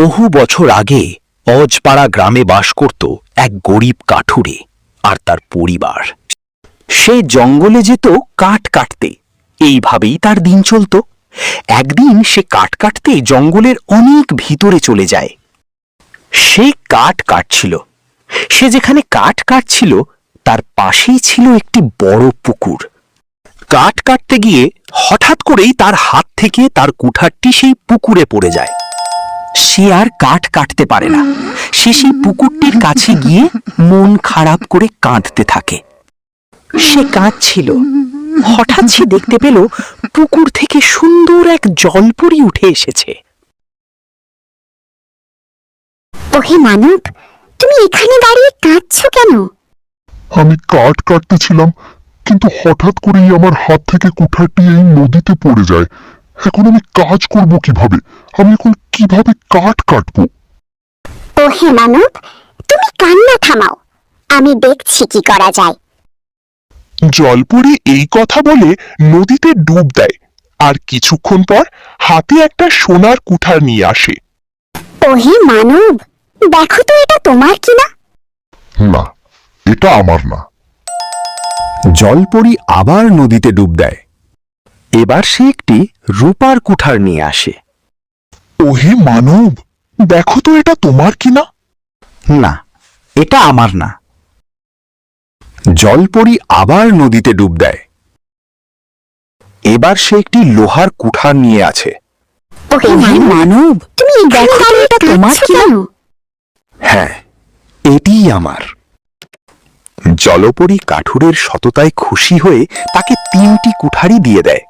বহু বছর আগে অজপাড়া গ্রামে বাস করত এক গরিব কাঠুরে আর তার পরিবার। সে জঙ্গলে যেত কাঠ কাটতে, এইভাবেই তার দিন চলত। একদিন সে কাঠ কাটতে জঙ্গলের অনেক ভিতরে চলে যায়। সে কাঠ কাটছিল। সে যেখানে কাঠ কাটছিল তার পাশেই ছিল একটি বড় পুকুর। কাঠ কাটতে গিয়ে হঠাৎ করেই তার হাত থেকে তার কুঠারটি সেই পুকুরে পড়ে যায়। সে আর কাঠ কাটতে পারে না। সে সেই পুকুরটির কাছে গিয়ে মন খারাপ করে কাঁদতে থাকে। সে কাঁদছিল। হঠাৎ সে দেখতে পেল পুকুর থেকে সুন্দর এক জলপরি উঠে এসেছে। ওহে মানব, তুমি এখানে দাঁড়িয়ে কাঁদছো কেন? আমি কাঠ কাটতেছিলাম, কিন্তু হঠাৎ করেই আমার হাত থেকে কুঠারটি এই নদীতে পড়ে যায়। এখন আমি কাজ করব কিভাবে? আমি এখন কিভাবে কাঠ কাটবো? ওহে মানব, তুমি কান্না থামাও, আমি দেখছি কি করা যায়। জলপরি এই কথা বলে নদীতে ডুব দেয় আর কিছুক্ষণ পর হাতে একটা সোনার কুঠার নিয়ে আসে। ওহে মানব, দেখো তো এটা তোমার কিনা? না, এটা আমার না। জলপরি আবার নদীতে ডুব দেয়। এবার সে একটি রূপার কুঠার নিয়ে আসে। ওহে মানব, দেখো তো এটা তোমার কিনা? না, এটা আমার না। জলপরি আবার নদীতে ডুব দেয়। এবার সে একটি লোহার কুঠার নিয়ে আছে। ওহে মানব, তুমি দেখো তো এটা তোমার কিনা? হ্যাঁ, এটিই আমার। জলপরি কাঠুরের সততায় খুশি হয়ে তাকে 3টি কুঠারই দিয়ে দেয়।